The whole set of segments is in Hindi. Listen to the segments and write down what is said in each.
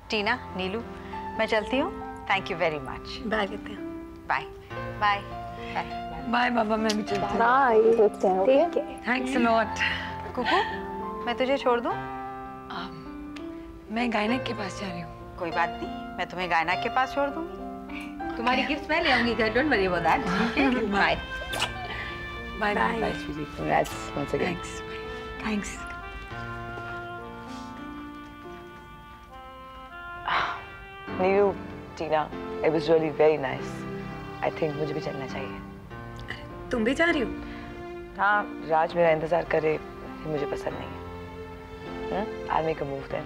टीना, नीलू, मैं चलती हूँ। Thank you very much. Bye कहते हैं। बाय बाय बाय बाबा, मैं भी चलती हूँ। बाय, ठीक है। Thanks a lot. कुकू, मैं तुझे छोड़ दूँ? मैं गायनक के पास जा रही हूँ। कोई बात नहीं, मैं तुम्हें गायनक के पास छोड़ दूँगी। तुम्हारी गिफ्ट मैं ले आऊंगी घर, don't worry about that. Bye bye bye. Congrats once again. Thanks. Neeru, Tina, it was really very nice. I think मुझे भी चलना चाहिए। तुम भी जा रही हो? हाँ, राज मेरा इंतजार करे, ये मुझे पसंद नहीं है। I'll make a move then.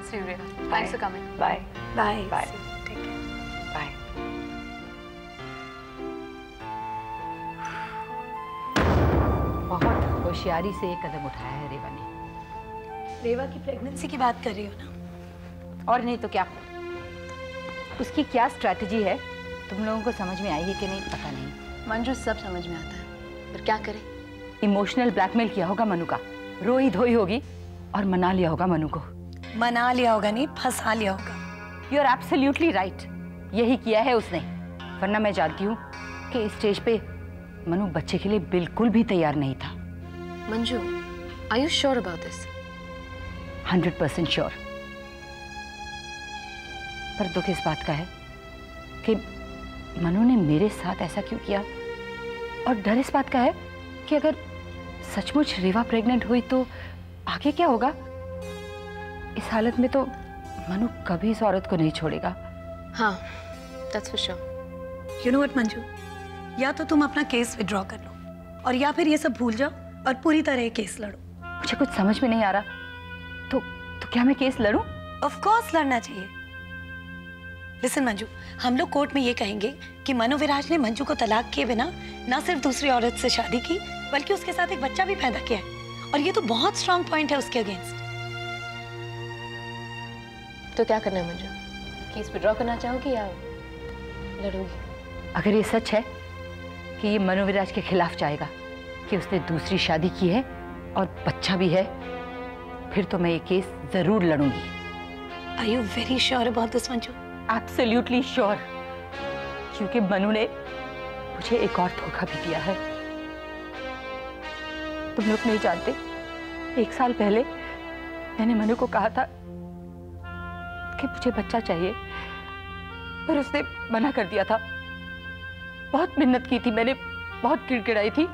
See you later. Thanks for coming. Bye. Bye Bye. ठीक है। Bye. बहुत होशियारी से एक कदम उठाया है रेवा ने। रेवा की प्रेगनेंसी की बात कर रही हो ना? और नहीं तो क्या, उसकी क्या स्ट्रैटेजी है तुम लोगों को समझ में आई है कि नहीं पता नहीं। मंजू सब समझ में आता है, पर क्या करें? इमोशनल ब्लैकमेल किया होगा मनु का, रोई धोई होगी और मना लिया होगा मनु को। मना लिया होगा नहीं, फंसा लिया होगा। यू आर एब्सोल्युटली राइट, यही किया है उसने। वरना मैं जानती हूँ कि इस स्टेज पे मनु बच्चे के लिए बिल्कुल भी तैयार नहीं था। Manju, are you sure about this? 100% sure. पर दुख इस बात का है कि मनु ने मेरे साथ ऐसा क्यों किया, और डर इस बात का है कि अगर सचमुच रेवा प्रेग्नेंट हुई तो आगे क्या होगा। इस हालत में तो मनु कभी इस औरत को नहीं छोड़ेगा। हाँ, that's for sure. You know what Manju, या तो तुम अपना केस विड्रॉ कर लो और या फिर ये सब भूल जाओ और पूरी तरह ये केस लड़ो। मुझे कुछ समझ में नहीं आ रहा, तो क्या मैं केस लड़ूं? ऑफ कोर्स लड़ना चाहिए। लिसन मंजू, हम लोग कोर्ट में ये कहेंगे कि मनु विराज ने मंजू को तलाक किए बिना ना सिर्फ दूसरी औरत से शादी की, बल्कि उसके साथ एक बच्चा भी पैदा किया है, और ये तो बहुत स्ट्रांग पॉइंट है उसके अगेंस्ट। तो क्या करना है मंजू? केस विड्रॉ करना चाहोगी या लड़ोगी? अगर ये सच है कि ये मनु विराज के खिलाफ जाएगा कि उसने दूसरी शादी की है और बच्चा भी है, फिर तो मैं ये केस जरूर लड़ूंगी। Are you very sure about this Manju? Absolutely sure, क्योंकि मनु ने मुझे एक और धोखा भी दिया है। तुम लोग नहीं जानते, 1 साल पहले मैंने मनु को कहा था कि मुझे बच्चा चाहिए, पर उसने मना कर दिया था। बहुत मिन्नत की थी मैंने, बहुत गिड़गिड़ाई थी,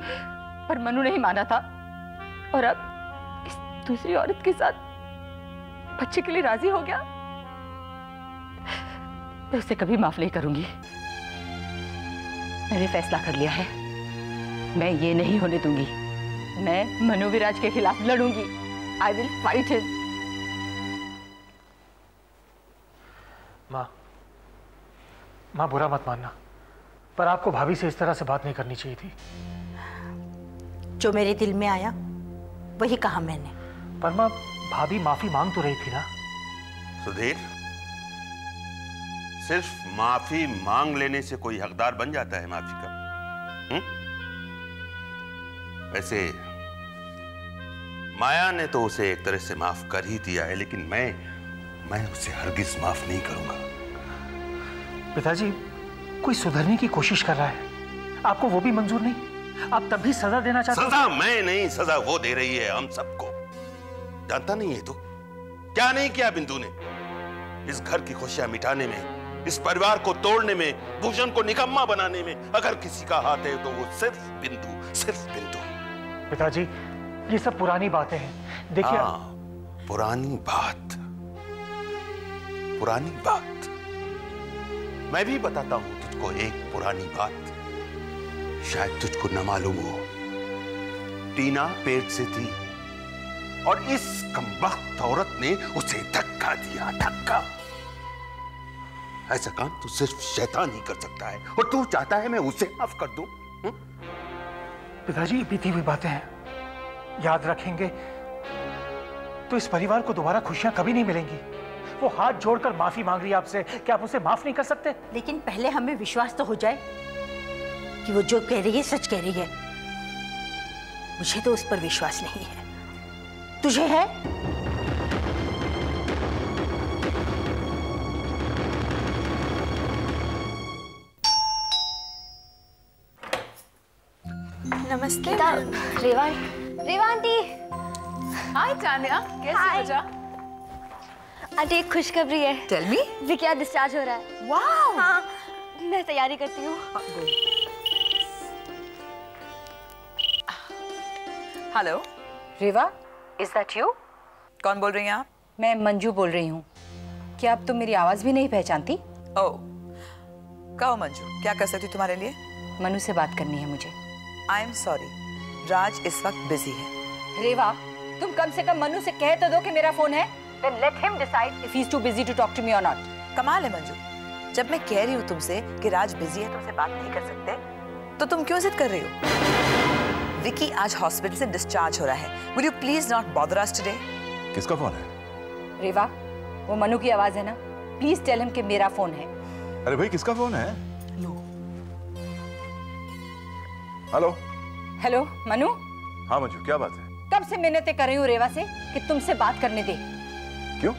पर मनु नहीं माना था। और अब इस दूसरी औरत के साथ बच्चे के लिए राजी हो गया। मैं उसे कभी माफ नहीं करूंगी। मैंने फैसला कर लिया है, मैं ये नहीं होने दूंगी। मैं मनु विराज के खिलाफ लड़ूंगी। I will fight him. माँ बुरा मत मानना, पर आपको भाभी से इस तरह से बात नहीं करनी चाहिए थी। जो मेरे दिल में आया वही कहा मैंने। पर माँ, भाभी माफी मांग तो रही थी ना। सुधीर, सिर्फ माफी मांग लेने से कोई हकदार बन जाता है माफी का? वैसे माया ने तो उसे एक तरह से माफ कर ही दिया है, लेकिन मैं उसे हरगिज माफ नहीं करूंगा। पिताजी, कोई सुधरने की कोशिश कर रहा है, आपको वो भी मंजूर नहीं? आप तब भी सजा देना चाहते हो? सजा मैं नहीं, सजा वो दे रही है हम सबको। जानता नहीं है तो क्या नहीं किया बिंदु ने इस घर की खुशियां मिटाने में, इस परिवार को तोड़ने में, भूषण को निकम्मा बनाने में। अगर किसी का हाथ है तो वो सिर्फ बिंदु, सिर्फ बिंदु। पिताजी, ये सब पुरानी बातें हैं। देखिए, पुरानी बात, पुरानी बात। मैं भी बताता हूं तुझको एक पुरानी बात, शायद तुझको न मालूम हो। टीना पेट से थी और इस कमबख्त औरत ने उसे धक्का दिया, धक्का। ऐसा काम तो सिर्फ शैतान ही कर सकता है, और तू चाहता है मैं उसे माफ कर दूं? पिताजी, बीती हुई बातें हैं, याद रखेंगे तो इस परिवार को दोबारा खुशियां कभी नहीं मिलेंगी। वो हाथ जोड़कर माफी मांग रही है आपसे, क्या आप उसे माफ नहीं कर सकते? लेकिन पहले हमें विश्वास तो हो जाए कि वो जो कह रही है सच कह रही है। मुझे तो उस पर विश्वास नहीं है। तुझे है? नमस्ते। रेवा आंटी। हाय तान्या, कैसी हो जा? आंटी एक खुशखबरी है। Tell me. विकी आज डिस्चार्ज हो रहा है। वाओ। हाँ, मैं तैयारी करती हूँ। Hello Reva, is that you? कौन बोल रही हैं आप? मैं मंजू बोल रही हूँ। क्या अब तुम मेरी आवाज भी नहीं पहचानती? ओह, कहो मंजू, क्या कर सकती हूँ तुम्हारे लिए? मनु से बात करनी है मुझे। आई एम सॉरी, राज इस वक्त बिजी है। रेवा, तुम कम से कम मनु से कह तो दो कि मेरा फोन है। Then let him decide if he's too busy to talk to me or not. कमाल है मंजू, जब मैं कह रही हूँ तुमसे कि राज बिजी है, तुमसे बात नहीं कर सकते, तो तुम क्यों जिद कर रही हो? विकी आज हॉस्पिटल से डिस्चार्ज हो रहा है। Will you please not bother us today? किसका फोन है? रेवा, वो मनु की आवाज है ना? प्लीज टेल हिम कि मेरा फोन है। अरे भाई, किसका फोन है? हेलो। हेलो मनु। हाँ मंजू, क्या बात है? कब से मिन्नतें कर रही हूँ रेवा से कि तुमसे बात करने दे। क्यों?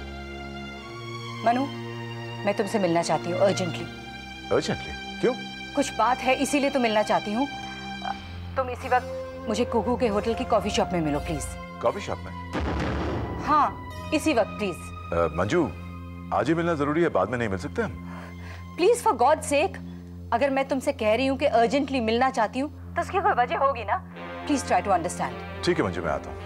मनु, मैं तुमसे मिलना चाहती हूँ अर्जेंटली। अर्जेंटली? क्यों? कुछ बात है, इसीलिए तो मिलना चाहती हूँ। तुम इसी वक्त मुझे कुकू के होटल की कॉफी शॉप में मिलो प्लीज। कॉफी शॉप में? हाँ, इसी वक्त प्लीज। मंजू, आज ही मिलना जरूरी है, बाद में नहीं मिल सकते हम? प्लीज फॉर गॉड सेक, अगर मैं तुमसे कह रही हूँ कि अर्जेंटली मिलना चाहती हूँ तो उसकी कोई वजह होगी ना। Please try to understand. ठीक है मंजू, मैं आता हूँ।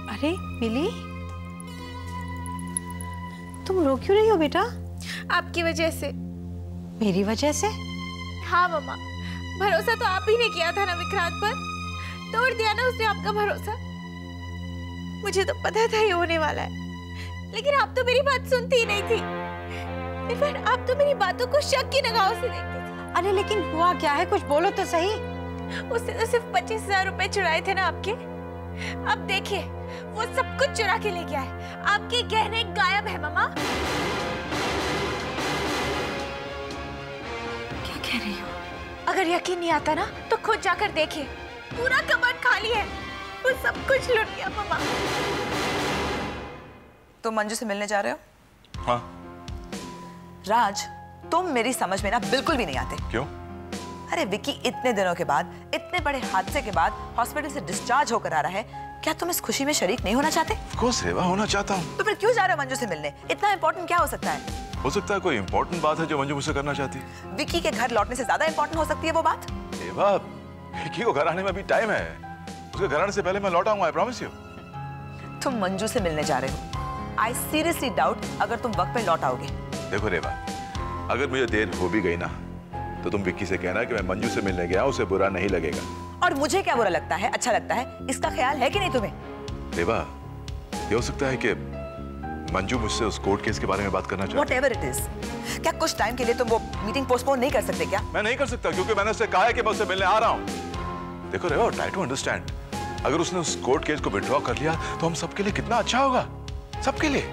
अरे मिली, तुम रो क्यों रही हो बेटा? आपकी वजह से। मेरी वजह से? हाँ मम्मा, भरोसा तो आप ही ने किया था ना विक्रांत पर, तोड़ दिया ना उसने आपका भरोसा। मुझे तो पता था ये होने वाला है, लेकिन आप तो मेरी बात सुनती ही नहीं थी। इनफैक्ट आप तो मेरी बातों को शक की निगाहों से देखती थी। अरे लेकिन हुआ क्या है, कुछ बोलो तो सही। उसने तो सिर्फ 25,000 रुपए चुराए थे ना आपके। अब देखिए, वो सब कुछ चुरा के ले गया है। आपके गहने गायब है मम्मा। क्या कह रही हो? अगर यकीन नहीं आता ना तो खुद जाकर देखिए, पूरा कबर्ड खाली है, वो सब कुछ लुट गया मम्मा। तुम मंजू से मिलने जा रहे हो? हाँ। राज, तुम मेरी समझ में ना बिल्कुल भी नहीं आते। क्यों? अरे विकी इतने दिनों के बाद, इतने बड़े हादसे के बाद हॉस्पिटल से डिस्चार्ज होकर आ रहा है, क्या तुम इस खुशी में शरीक नहीं होना चाहते? Of course, रेवा, होना चाहता हूँ। तो फिर क्यों जा रहे हो मंजू से मिलने? इतना इम्पोर्टेंट क्या हो सकता है? हो सकता है कोई इम्पोर्टेंट बात है जो मंजू मुझसे करना चाहती है। विकी के घर लौटने से ज्यादा इम्पोर्टेंट हो सकती है वो बात। रेवा, विकी को घर आने में अभी टाइम है। उसके घर आने से पहले मैं लौट आऊंगा, I promise you। तुम मंजू से मिलने जा रहे हो। I seriously doubt अगर तुम वक्त पे लौट आओगे। देखो रेवा, अगर मुझे देर हो भी गई ना, तो तुम विक्की से कहना कि मैं मंजू से मिलने गया, उसे बुरा नहीं लगेगा। और मुझे क्या बुरा लगता है, अच्छा लगता है, इसका ख्याल है कि नहीं तुम्हें? रेवा, ये हो सकता है कि मंजू मुझसे उस कोर्ट केस के बारे में बात करना चाहती है। Whatever it is, क्या कुछ टाइम के लिए तुम वो मीटिंग पोस्टपोन नहीं कर सकते क्या? मैं नहीं कर सकता, क्योंकि मैंने उससे कहा है कि मैं उससे मिलने आ रहा हूँ। देखो रेवा, ट्राई टू अंडरस्टैंड। अगर उसने उस कोर्ट केस को विड्रॉ कर लिया तो हम सबके लिए कितना अच्छा होगा, सबके लिए।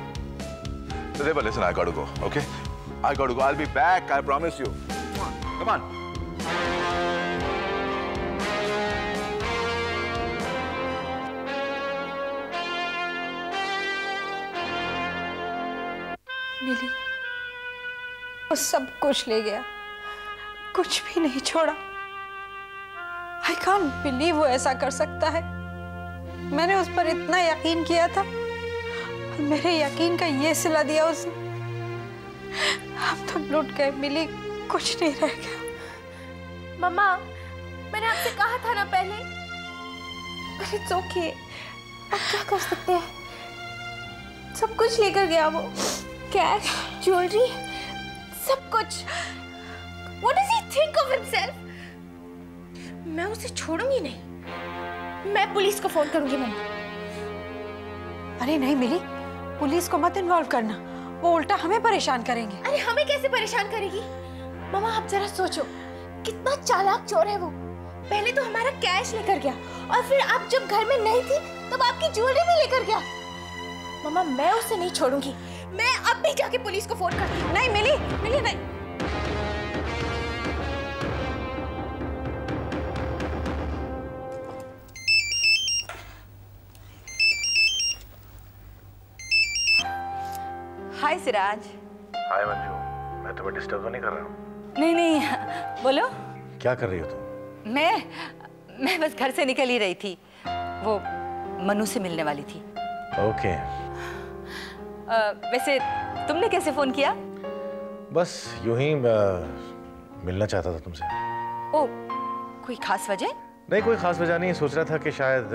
रेवा, listen, I gotta go, okay? I gotta go. I'll be back, I promise you. Come on. मिली, वो सब कुछ ले गया, कुछ भी नहीं छोड़ा। I can't believe वो ऐसा कर सकता है। मैंने उस पर इतना यकीन किया था और मेरे यकीन का ये सिला दिया उसने। हम तो लुट गए मिली, कुछ नहीं रह गया। मम्मा, मैंने आपसे कहा था ना पहले। But it's okay, अब क्या कर सकते हैं? सब कुछ लेकर गया वो, कैश, ज्वेलरी, सब कुछ। What does he think of himself? मैं उसे छोड़ूंगी नहीं। मैं पुलिस को फोन करूंगी मम्मा। अरे नहीं मिली, पुलिस को मत इन्वॉल्व करना, वो उल्टा हमें परेशान करेंगे। अरे हमें कैसे परेशान करेगी? मम्मा आप जरा सोचो, कितना चालाक चोर है वो। पहले तो हमारा कैश लेकर गया और फिर आप जब घर में नहीं थी तब आपकी ज्वेलरी भी लेकर गया। मम्मा मैं उसे नहीं छोड़ूंगी, मैं अब भी जाके पुलिस को फोन करती हूँ। नहीं मिली, मिली नहीं। हाय सिराज। हाय मंजू, मैं तुम्हें डिस्टर्ब तो नहीं कर रहा हूँ? नहीं नहीं, बोलो। क्या कर रही हो तुम? मैं बस घर से निकल ही रही थी, वो मनु से मिलने वाली थी। ओके। वैसे तुमने कैसे फोन किया? बस यूं ही मिलना चाहता था तुमसे। ओ, कोई खास वजह? नहीं, कोई खास वजह नहीं, सोच रहा था कि शायद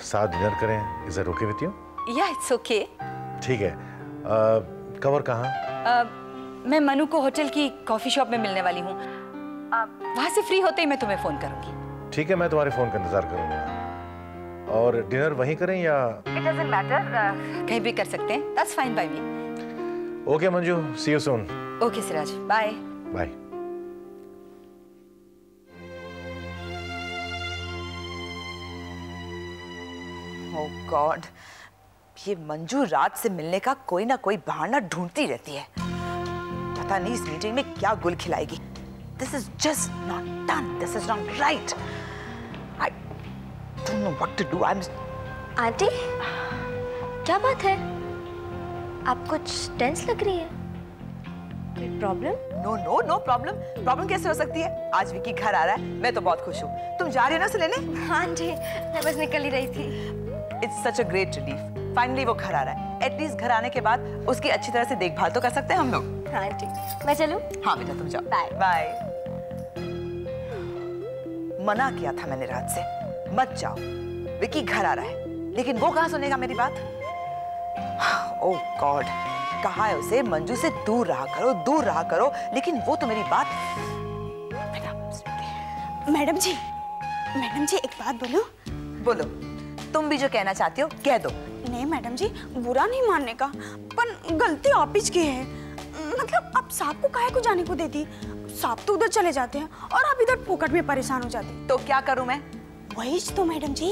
साथ डिनर करें। Is that okay with you? या इट्स ओके। ठीक है। कब और कहाँ? मैं मनु को होटल की कॉफी शॉप में मिलने वाली हूँ। वहाँ से फ्री होते ही मैं तुम्हें फोन करूँगी। ठीक है, मैं तुम्हारे फोन का इंतजार करूँगा। और डिनर वहीं करें या? इट डजंट मैटर, कहीं भी कर सकते हैं। That's fine by me. Okay Manju, see you soon. Okay Siraj, bye bye. Oh God, ये मंजू रात से मिलने का कोई ना कोई बहाना ढूंढती रहती है। पता नहीं इस मीटिंग में क्या गुल खिलाएगी। This is just not done, this is not right. I don't know what to do. I am aunty, क्या बात है? आप कुछ टेंस लग रही है। कोई problem? No no no problem. Problem कैसे हो सकती है? आज विकी घर आ रहा है, मैं तो बहुत खुश हूँ। तुम जा रही हो ना उसे लेने? हाँ आंटी, मैं बस निकल ही रही थी। It's such a great relief. Finally वो घर आ रहा है। एटलीस्ट घर आने के बाद उसकी अच्छी तरह से देखभाल तो कर सकते हैं हम लोग। हाँ आंटी, मैं चलूं? हाँ बेटा, तुम जाओ। Bye bye. मना किया था मैंने रात से, मत जाओ, विकी घर आ रहा है। लेकिन वो कहाँ सुनेगा मेरी बात? ओह गॉड, कहा है उसे मंजू से दूर रहा करो, दूर रहा करो, लेकिन वो तो मेरी बात। मैडम जी, एक बात बोलूं? बोलो, तुम भी जो कहना चाहती हो कह दो। नहीं मैडम जी, बुरा नहीं मानने का, पर गलती आप ही की है। मतलब आप सांप को काहे को जाने को देती? सांप तो उधर चले जाते हैं और आप इधर फोकट में परेशान हो जाते। तो क्या करूं मैं? वही तो मैडम जी,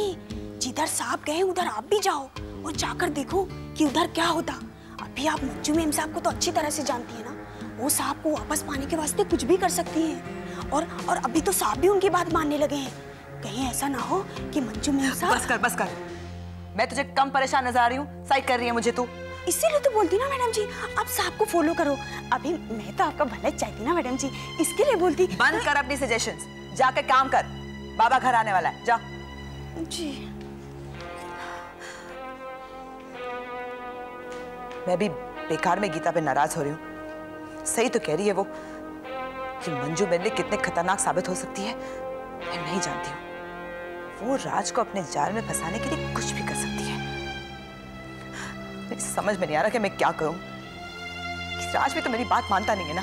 जिधर सांप गए उधर आप भी जाओ और जाकर देखो कि उधर क्या होता। अभी आप मंजू मैम साहब को तो अच्छी तरह से जानती है ना, वो सांप को वापस पाने के वास्ते कुछ भी कर सकती हैं। और अभी तो सांप भी उनकी बात मानने लगे हैं। कहीं ऐसा ना हो कि मंजू मैम साहब। बस कर। मैं तुझे कम परेशान नजर आ रही हूँ? साइड कर रही है मुझे तू? इसीलिए तो बोलती ना मैडम जी, आप सांप को फॉलो करो। अभी मैं तो आपका भला चाहती ना मैडम जी, इसके लिए बोलती। बंद कर अपनी सजेशंस, जाके काम कर। बाबा घर आने वाला है, जा। जी। मैं भी बेकार में गीता पे नाराज हो रही हूँ। सही तो कह रही है वो कि मंजू मेरे लिए कितने खतरनाक साबित हो सकती है, मैं नहीं जानती हूँ। वो राज को अपने जाल में फंसाने के लिए कुछ भी कर सकती है। मुझे समझ में नहीं आ रहा कि मैं क्या करूं। राज भी तो मेरी बात मानता नहीं है ना।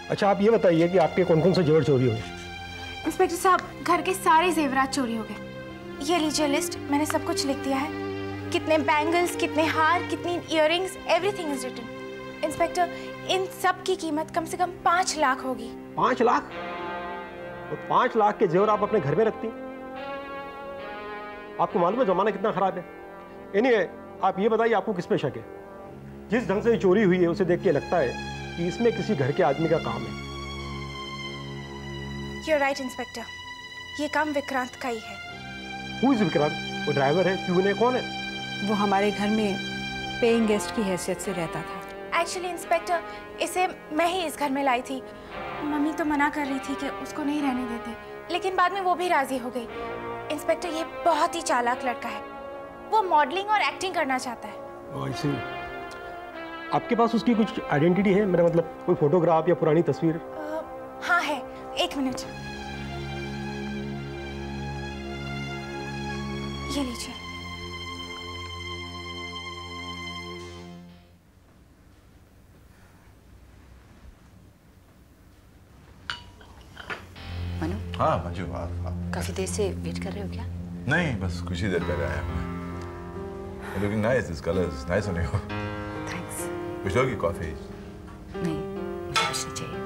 अच्छा, आप ये बताइए कि आपके कौन कौन से जेवर चोरी हुए? इंस्पेक्टर साहब, घर के सारे जेवरात चोरी हो गए। ये लीजिए लिस्ट, मैंने सब कुछ लिख दिया है। कितने बैंगल्स, कितने हार, कितनी earrings, everything is written. Inspector, इन सब की कीमत कम से कम 5 लाख होगी। 5 लाख? तो 5 लाख के जेवर आप अपने घर में रखती? आपको मालूम है जमाना कितना खराब है। एनीवे, आप ये बताइए आपको किस पे शक है? जिस ढंग से ये चोरी हुई है उसे देख के लगता है कि इसमें किसी घर के आदमी का काम है। You're right, इंस्पेक्टर, ये काम विक्रांत का ही है। Who is Vikrant? वो ड्राइवर है, प्यून है, कौन है? वो हमारे घर में पेइंग गेस्ट की हैसियत से रहता था। एक्चुअली इंस्पेक्टर, इसे मैं ही इस घर में लाई थी। मम्मी तो मना कर रही थी कि उसको नहीं रहने देते, लेकिन बाद में वो भी राजी हो गई। इंस्पेक्टर, ये बहुत ही चालाक लड़का है। वो मॉडलिंग और एक्टिंग करना चाहता है। ऐसे आपके पास उसकी कुछ आइडेंटिटी है? मेरा मतलब कोई फोटोग्राफ या पुरानी तस्वीर? हाँ है, 1 मिनट। ये लीजिए। मनु? हाँ मंजू, आप काफी देर से वेट कर रहे हो क्या? नहीं, बस कुछ ही देर पहले आया हूँ। Looking nice, this color is nice on you. Thanks. कुछ लोगी कॉफी? नहीं, मुझे कुछ नहीं चाहिए।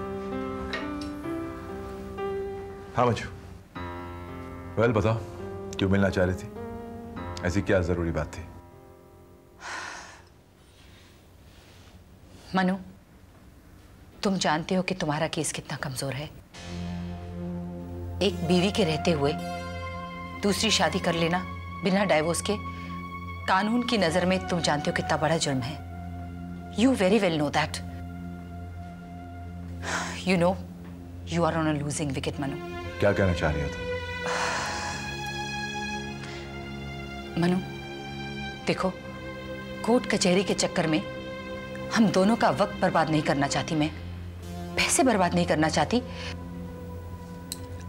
हाँ मंजू, वेल बताओ, क्यों मिलना चाह रही थी? ऐसी क्या जरूरी बात थी? मनु, तुम जानते हो कि तुम्हारा केस कितना कमजोर है। एक बीवी के रहते हुए दूसरी शादी कर लेना बिना डाइवोर्स के कानून की नजर में तुम जानते हो कितना बड़ा जुर्म है। You very well know that. You know you are on a losing wicket Manu. क्या कहना चाह रही हो तुम? मनु देखो, कोर्ट कचहरी के चक्कर में हम दोनों का वक्त बर्बाद नहीं करना चाहती, मैं पैसे बर्बाद नहीं करना चाहती।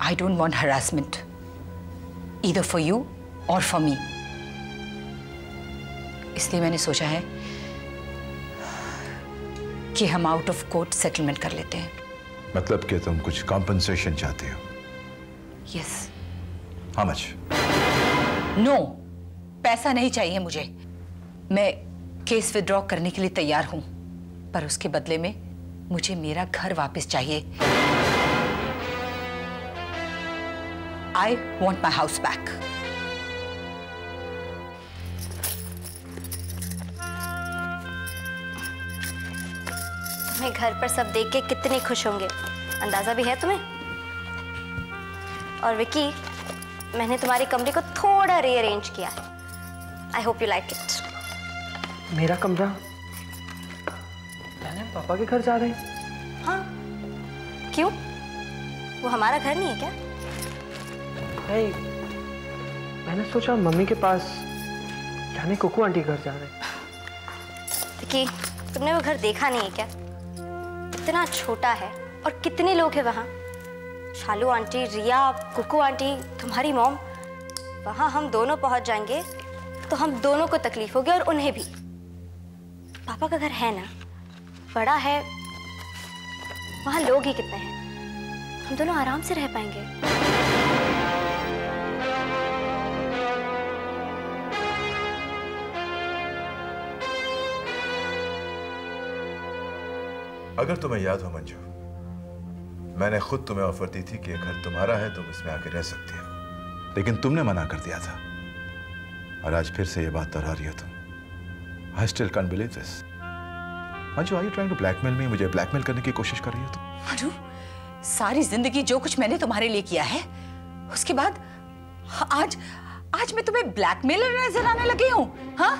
I don't want harassment either for you और फॉर मी। इसलिए मैंने सोचा है कि हम आउट ऑफ कोर्ट सेटलमेंट कर लेते हैं। मतलब कि तुम कुछ कॉम्पनसेशन चाहते हो? यस। How much? नो, पैसा नहीं चाहिए मुझे। मैं केस विड्रॉ करने के लिए तैयार हूं, पर उसके बदले में मुझे मेरा घर वापस चाहिए। I want my house back. तुम्हें घर पर सब देख के कितने खुश होंगे, अंदाजा भी है तुम्हें? और विकी, मैंने तुम्हारे कमरे को थोड़ा रीअरेंज किया है। I hope you like it. मेरा कमरा? मैंने पापा के घर जा रहे हैं? हाँ, क्यों? वो हमारा घर नहीं है क्या? नहीं, मैंने सोचा मम्मी के पास, यानी कुकू आंटी घर जा रहे हैं। विकी, तुमने वो घर देखा नहीं है क्या? कितना छोटा है और कितने लोग हैं वहाँ। शालू आंटी, रिया, कुकू आंटी, तुम्हारी मॉम। वहाँ हम दोनों पहुँच जाएंगे तो हम दोनों को तकलीफ होगी और उन्हें भी। पापा का घर है ना, बड़ा है, वहाँ लोग ही कितने हैं, हम दोनों आराम से रह पाएंगे। अगर तुम्हें याद हो मंजू, मैंने खुद तुम्हें ऑफर दी थी कि घर तुम्हारा है, तुम इसमें आके रह सकती हो, लेकिन तुमने मना कर दिया था। और आज फिर से ये बात दोहरा रही हो तुम। I still can't believe this. Manju, are you trying to blackmail me? मुझे ब्लैकमेल करने की कोशिश कर रही हो तुम? मनु, सारी जिंदगी जो कुछ मैंने तुम्हारे लिए किया है, उसके बाद आज मैं तुम्हें ब्लैकमेलर नजर आने लगी हूं? हाँ,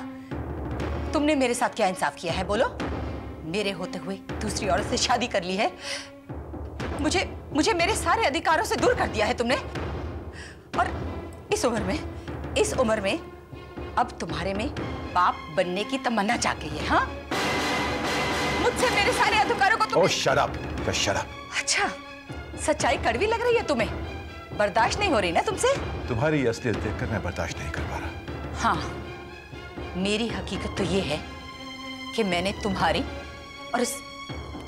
तुमने मेरे साथ क्या इंसाफ किया है बोलो? मेरे होते हुए दूसरी औरत से शादी कर ली है, मुझे मेरे सारे अधिकारों से दूर कर दिया है तुमने। और इस उम्र में अब तुम्हारे में बाप बनने की तमन्ना जाग गई है। हाँ, मुझसे मेरे सारे अधिकारों को तुम... oh, shut up, just shut up. अच्छा, सच्चाई कड़वी लग रही है तुम्हें, बर्दाश्त नहीं हो रही ना तुमसे? तुम्हारी असलियत देखकर मैं बर्दाश्त नहीं कर पा रहा। हाँ, मेरी हकीकत तो ये है कि मैंने तुम्हारी और उस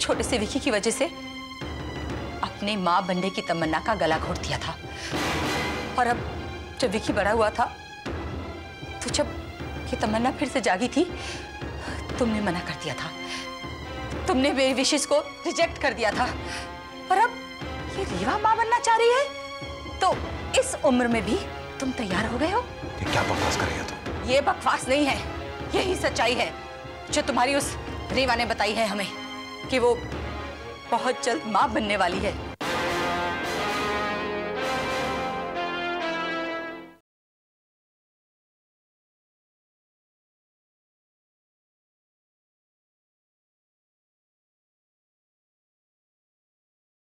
छोटे से विकी की वजह से अपने माँ बनने की तमन्ना का गला घोट दिया था। और अब जब विकी बड़ा हुआ था, तो जब ये तमन्ना फिर से जागी थी, तुमने मना कर दिया था, तुमने मेरी विशेष को रिजेक्ट कर दिया था। और अब ये रीवा माँ बनना चाह रही है, तो इस उम्र में भी तुम तैयार हो गए हो? ये क्या बकवास कर रही हो तुम? ये बकवास नहीं है, यही सच्चाई है जो तुम्हारी उस रीवा ने बताई है हमें, कि वो बहुत जल्द माँ बनने वाली है।